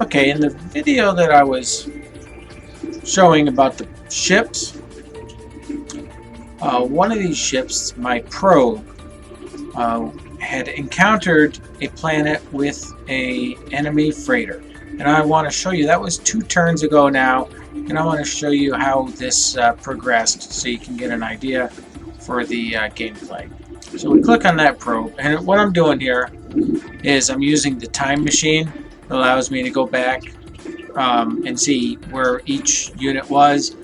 Okay, in the video that I was showing about the ships, one of these ships, my probe, had encountered a planet with a enemy freighter. And I want to show you, that was 2 turns ago now, and I want to show you how this progressed so you can get an idea for the gameplay. So we click on that probe, and what I'm doing here is I'm using the time machine. It allows me to go back and see where each unit was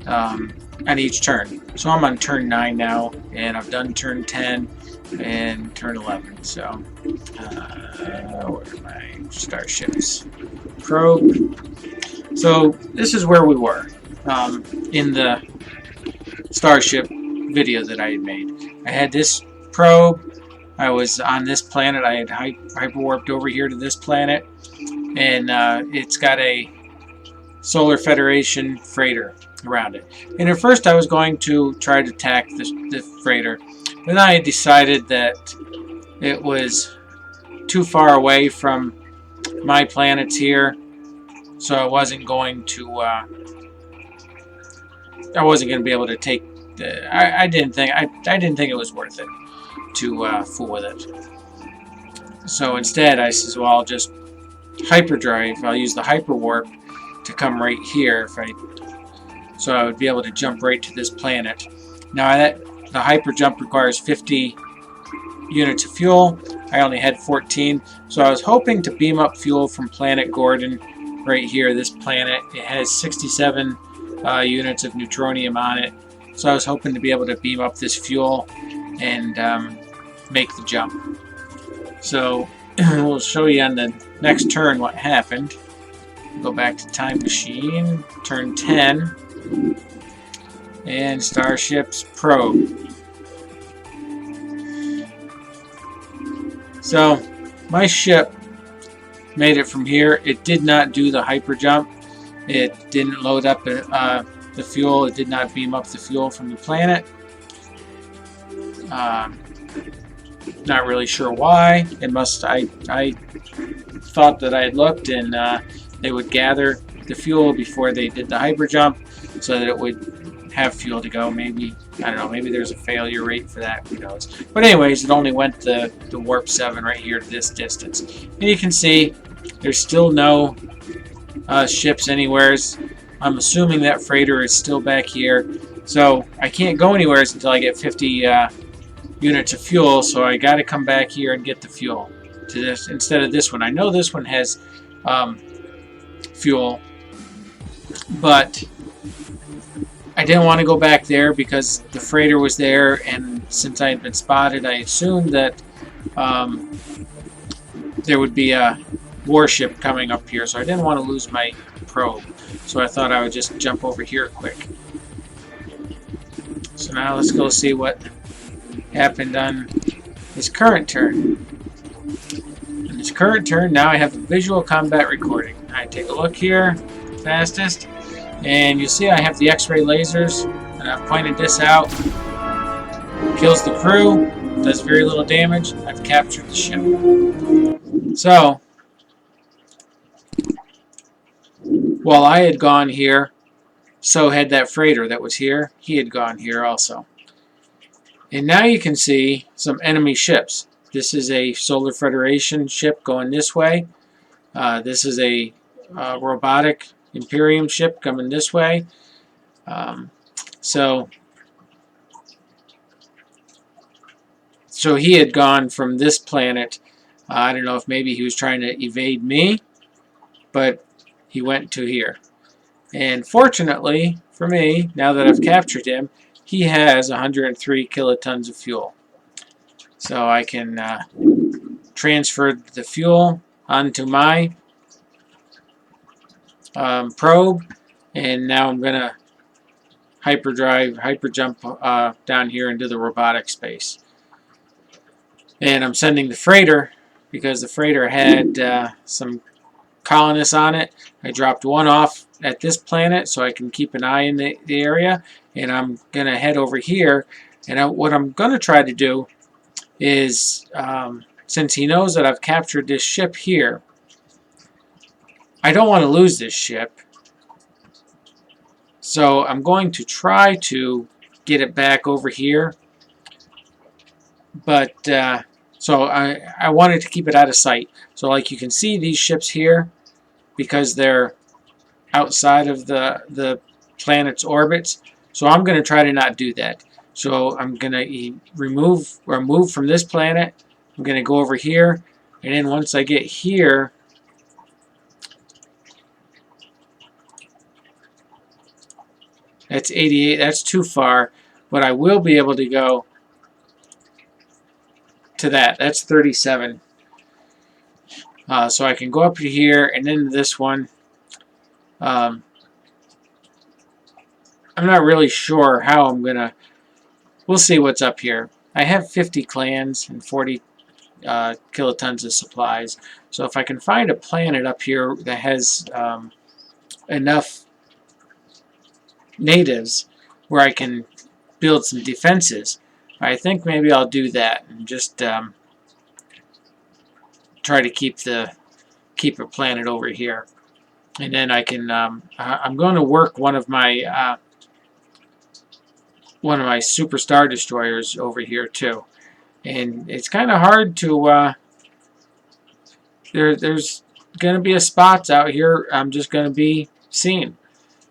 at each turn. So I'm on turn 9 now, and I've done turn 10 and turn 11. So where are my starships? Probe. So this is where we were in the starship video that I had made. I had this probe. I was on this planet. I had hyperwarped over here to this planet, and it's got a Solar Federation freighter around it. And at first I was going to try to attack the freighter, but then I decided that it was too far away from my planets here, so I wasn't going to be able to take the, I didn't think it was worth it to fool with it. So instead I says, well, I'll just hyperdrive. I'll use the hyperwarp to come right here so I would be able to jump right to this planet. Now the hyper jump requires 50 units of fuel. I only had 14, so I was hoping to beam up fuel from planet Gordon right here. This planet, it has 67 units of neutronium on it, so I was hoping to be able to beam up this fuel and make the jump. So we'll show you on the next turn what happened. Go back to time machine, turn 10, and starships probe. So my ship made it from here. It did not do the hyper jump. It didn't load up the fuel. It did not beam up the fuel from the planet. Not really sure why. It must. I thought that I had looked and they would gather the fuel before they did the hyper jump, so that it would have fuel to go. Maybe, I don't know, maybe there's a failure rate for that, who knows. But anyways, it only went the warp 7 right here to this distance. And you can see there's still no ships anywhere. I'm assuming that freighter is still back here. So I can't go anywhere until I get 50 units of fuel, so I got to come back here and get the fuel to this instead of this one. I know this one has fuel, but I didn't want to go back there because the freighter was there, and since I had been spotted, I assumed that there would be a warship coming up here, so I didn't want to lose my probe, so I thought I would just jump over here quick. So now let's go see what happened on this current turn. In this current turn, now I have a visual combat recording. I take a look here, fastest, and you see I have the X-ray lasers, and I've pointed this out. Kills the crew, does very little damage. I've captured the ship. So, while I had gone here, so had that freighter that was here. He had gone here also. And now you can see some enemy ships. This is a Solar Federation ship going this way. This is a robotic Imperium ship coming this way. So he had gone from this planet. I don't know if maybe he was trying to evade me, but he went to here. And fortunately for me, now that I've captured him, he has 103 kilotons of fuel. So I can transfer the fuel onto my probe, and now I'm going to hyper jump down here into the robotic space. And I'm sending the freighter, because the freighter had some colonists on it. I dropped one off at this planet so I can keep an eye in the area, and I'm going to head over here, and what I'm going to try to do is, since he knows that I've captured this ship here, I don't want to lose this ship. So I'm going to try to get it back over here. But, so I wanted to keep it out of sight. So like you can see these ships here, because they're outside of the planet's orbits. So I'm going to try to not do that. So I'm going to remove or move from this planet. I'm going to go over here. And then once I get here, that's 88. That's too far. But I will be able to go to that. That's 37. So I can go up to here and then this one. I'm not really sure how I'm going to... We'll see what's up here. I have 50 clans and 40 kilotons of supplies. So if I can find a planet up here that has enough natives where I can build some defenses, I think maybe I'll do that and just try to keep a planet over here. And then I can I'm going to work one of my super star destroyers over here too. And it's kind of hard to there's going to be a spots out here I'm just going to be seeing.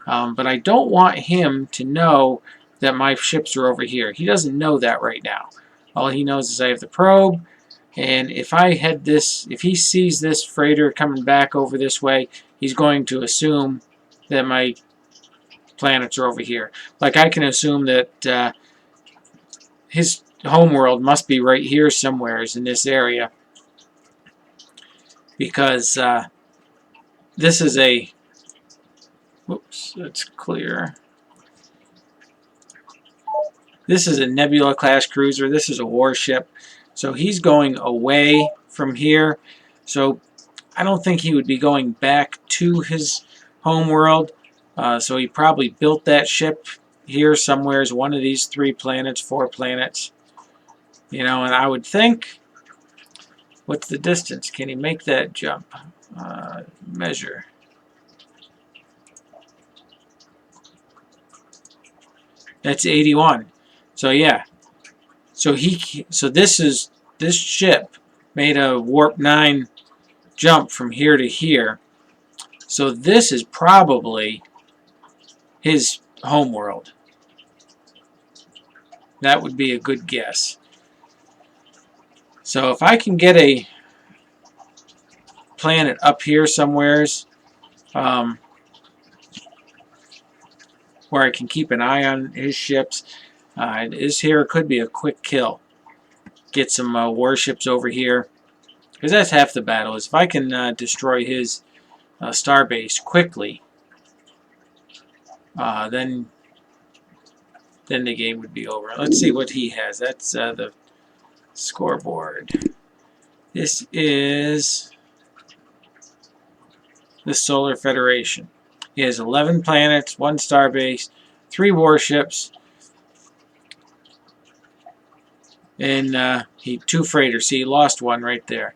But I don't want him to know that my ships are over here. He doesn't know that right now. All he knows is I have the probe, and if he sees this freighter coming back over this way, he's going to assume that my planets are over here. Like I can assume that his homeworld must be right here somewhere in this area, because this is a... Whoops, that's clear. This is a Nebula class cruiser. This is a warship. So he's going away from here. So I don't think he would be going back to his homeworld. So he probably built that ship here somewhere as one of these 3 planets, 4 planets. You know, and I would think, what's the distance? Can he make that jump? Measure. That's 81. So yeah. So this ship made a warp 9 jump from here to here. So this is probably his homeworld. That would be a good guess. So if I can get a planet up here somewheres, where I can keep an eye on his ships, this here could be a quick kill. Get some warships over here, because that's half the battle. Is if I can destroy his starbase quickly, then the game would be over. Let's see what he has. That's the scoreboard. This is the Solar Federation. He has 11 planets, 1 starbase, 3 warships, and 2 freighters. See, he lost 1 right there.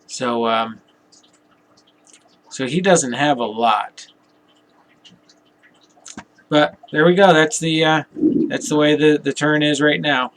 So so he doesn't have a lot. But there we go. That's the way the turn is right now.